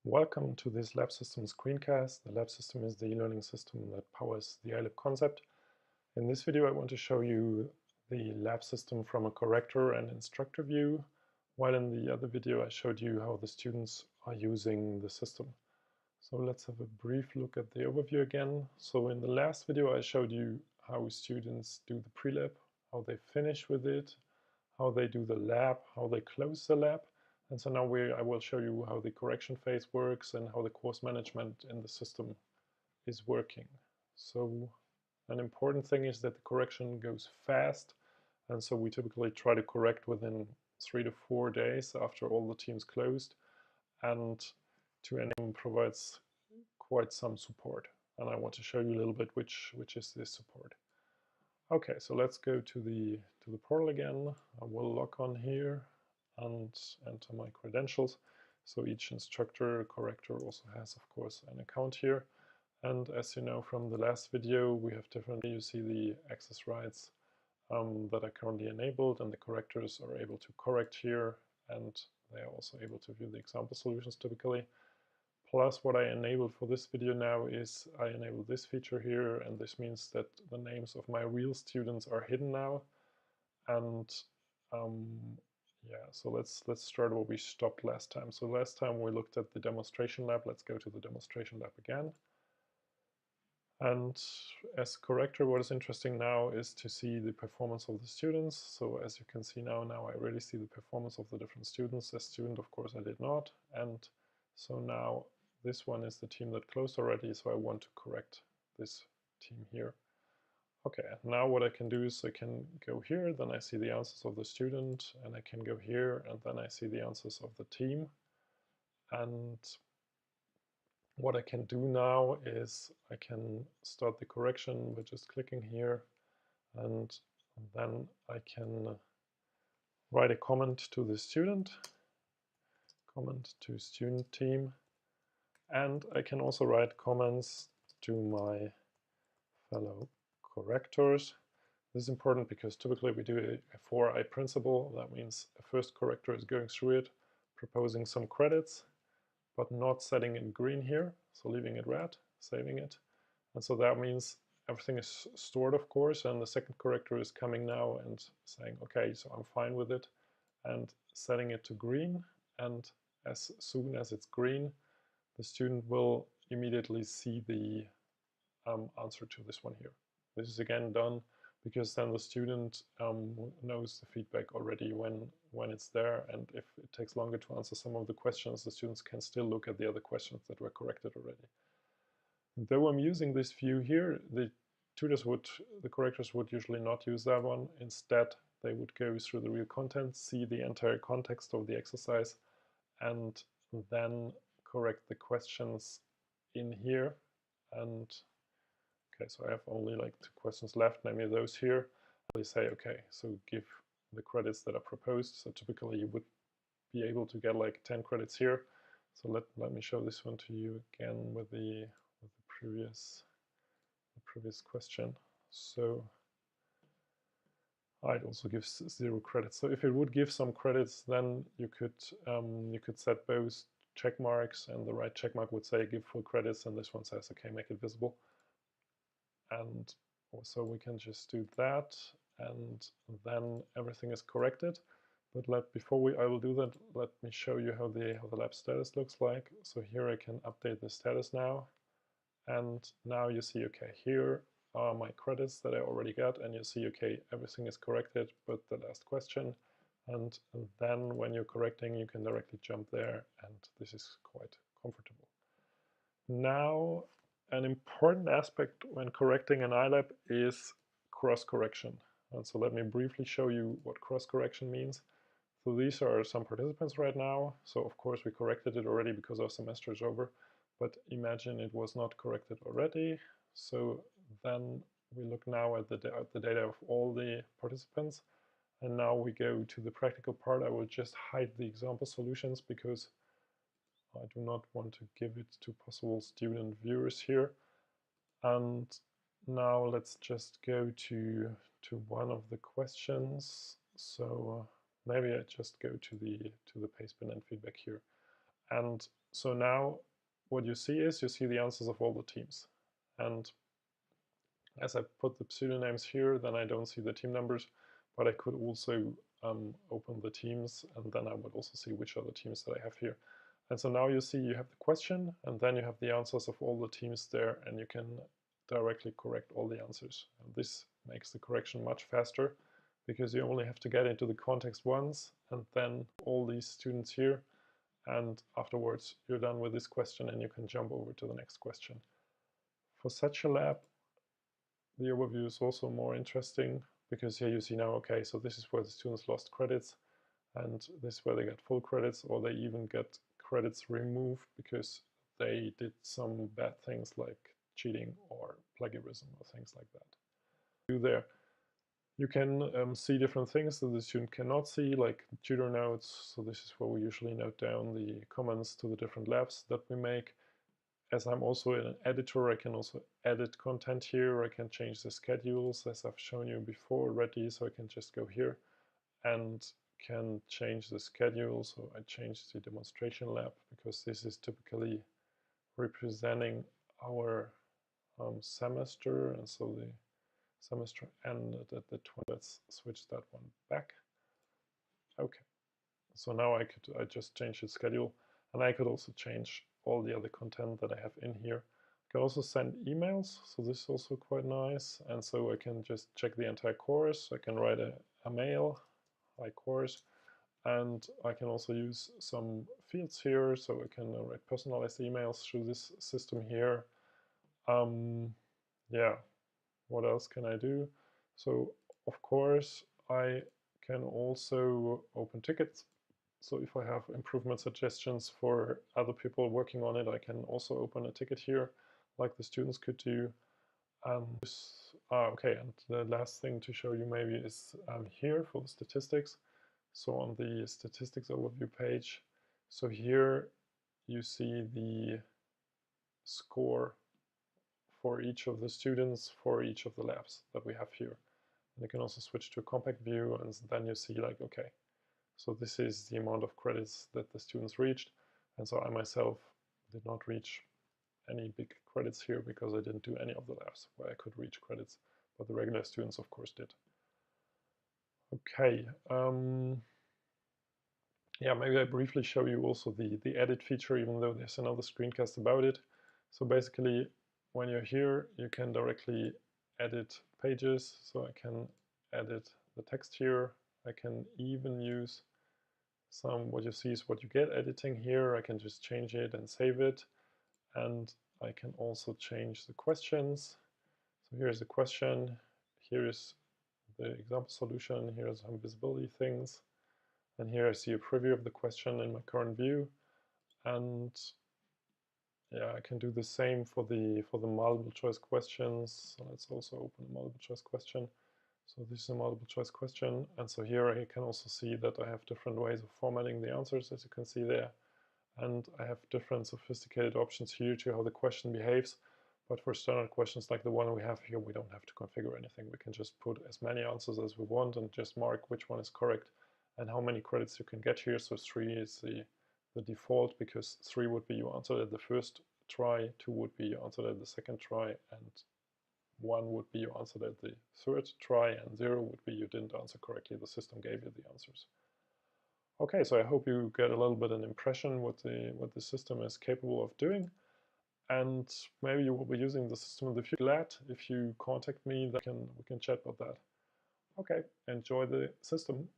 Welcome to this lab system screencast. The lab system is the e-learning system that powers the iLab concept. In this video I want to show you the lab system from a corrector and instructor view, while in the other video I showed you how the students are using the system. So let's have a brief look at the overview again. So in the last video I showed you how students do the pre-lab, how they finish with it, how they do the lab, how they close the lab. And so now I will show you how the correction phase works and how the course management in the system is working. So an important thing is that the correction goes fast, and so we typically try to correct within 3 to 4 days after all the teams closed, and 2NM provides quite some support, and I want to show you a little bit which is this support. Okay, so let's go to the portal again. I will log on here and enter my credentials. So each instructor corrector also has, of course, an account here. And as you know from the last video, we have different, you see the access rights that are currently enabled, and the correctors are able to correct here, and they are also able to view the example solutions typically. Plus, what I enabled for this video now is I enabled this feature here, and this means that the names of my real students are hidden now. And yeah, so let's start where we stopped last time. So last time we looked at the demonstration lab. Let's go to the demonstration lab again. And as corrector, what is interesting now is to see the performance of the students. So as you can see now I really see the performance of the different students. As student, of course, I did not. And so now this one is the team that closed already, so I want to correct this team here. Okay, now what I can do is I can go here, then I see the answers of the student, and I can go here, and then I see the answers of the team. And what I can do now is I can start the correction by just clicking here, and then I can write a comment to the student, comment to student team, and I can also write comments to my fellow correctors. This is important because typically we do a 4I principle. That means a first corrector is going through it, proposing some credits, but not setting it green here, so leaving it red, saving it. And so that means everything is stored, of course, and the second corrector is coming now and saying, okay, so I'm fine with it, and setting it to green. And as soon as it's green, the student will immediately see the answer to this one here. This is again done because then the student knows the feedback already when it's there, and if it takes longer to answer some of the questions, the students can still look at the other questions that were corrected already. Though I'm using this view here, the correctors would usually not use that one. Instead, they would go through the real content, see the entire context of the exercise, and then correct the questions in here. And okay, so I have only like 2 questions left, namely those here. They say, okay, so give the credits that are proposed. So typically you would be able to get like 10 credits here. So let me show this one to you again with the previous question. So it also gives 0 credits. So if it would give some credits, then you could set both check marks, and the right check mark would say give full credits, and this one says, okay, make it visible. And also we can just do that, and then everything is corrected. But before I will do that, let me show you how the lab status looks like. So here I can update the status now, and now you see, okay, here are my credits that I already got, and you see, okay, everything is corrected but the last question. And then when you're correcting, you can directly jump there, and this is quite comfortable. Now, an important aspect when correcting an iLab is cross-correction. And so let me briefly show you what cross-correction means. So these are some participants right now. So of course we corrected it already because our semester is over, but imagine it was not corrected already. So then we look now at the data of all the participants. And now we go to the practical part. I will just hide the example solutions because I do not want to give it to possible student viewers here. And now let's just go to one of the questions. So maybe I just go to the pastebin and feedback here. And so now what you see is you see the answers of all the teams. And as I put the pseudonyms here, then I don't see the team numbers, but I could also open the teams, and then I would also see which are the teams that I have here. And so now you see you have the question, and then you have the answers of all the teams there, and you can directly correct all the answers. And this makes the correction much faster, because you only have to get into the context once, and then all these students here, and afterwards you're done with this question, and you can jump over to the next question. For such a lab, the overview is also more interesting, because here you see now, okay, so this is where the students lost credits, and this is where they get full credits, or they even get credits removed because they did some bad things like cheating or plagiarism or things like that. There, you can see different things that the student cannot see, like tutor notes. So this is where we usually note down the comments to the different labs that we make. As I'm also an editor, I can also edit content here. I can change the schedules, as I've shown you before already. So I can just go here and can change the schedule. So I changed the demonstration lab, because this is typically representing our semester, and so the semester ended at the 20th. Let's switch that one back. Okay, so now I just change the schedule, and I could also change all the other content that I have in here. I can also send emails, so this is also quite nice. And so I can just check the entire course. I can write a mail, hi course, and I can also use some fields here, so I can write personalized emails through this system here. Yeah, what else can I do? So of course I can also open tickets. So if I have improvement suggestions for other people working on it, I can also open a ticket here, like the students could do. Okay, and the last thing to show you maybe is here for the statistics. So on the statistics overview page, so here you see the score for each of the students for each of the labs that we have here. And you can also switch to a compact view, and then you see like, okay, so this is the amount of credits that the students reached. And so I myself did not reach any big credits here, because I didn't do any of the labs where I could reach credits, but the regular students of course did. Okay, yeah, maybe I briefly show you also the edit feature, even though there's another screencast about it. So basically, when you're here, you can directly edit pages. So I can edit the text here. I can even use what you see is what you get editing here. I can just change it and save it. And I can also change the questions. So here's the question. Here is the example solution. Here are some visibility things. And here I see a preview of the question in my current view. And yeah, I can do the same for the multiple choice questions. So let's also open a multiple choice question. So this is a multiple choice question. And so here I can also see that I have different ways of formatting the answers, as you can see there. And I have different sophisticated options here to how the question behaves. But for standard questions like the one we have here, we don't have to configure anything. We can just put as many answers as we want and just mark which one is correct and how many credits you can get here. So 3 is the default, because 3 would be you answered at the first try, 2 would be you answered at the second try, and 1 would be you answered at the third try, and 0 would be you didn't answer correctly. The system gave you the answers. Okay, so I hope you get a little bit an impression what the system is capable of doing, and maybe you will be using the system in the future. Glad if you contact me, we can chat about that. Okay, enjoy the system.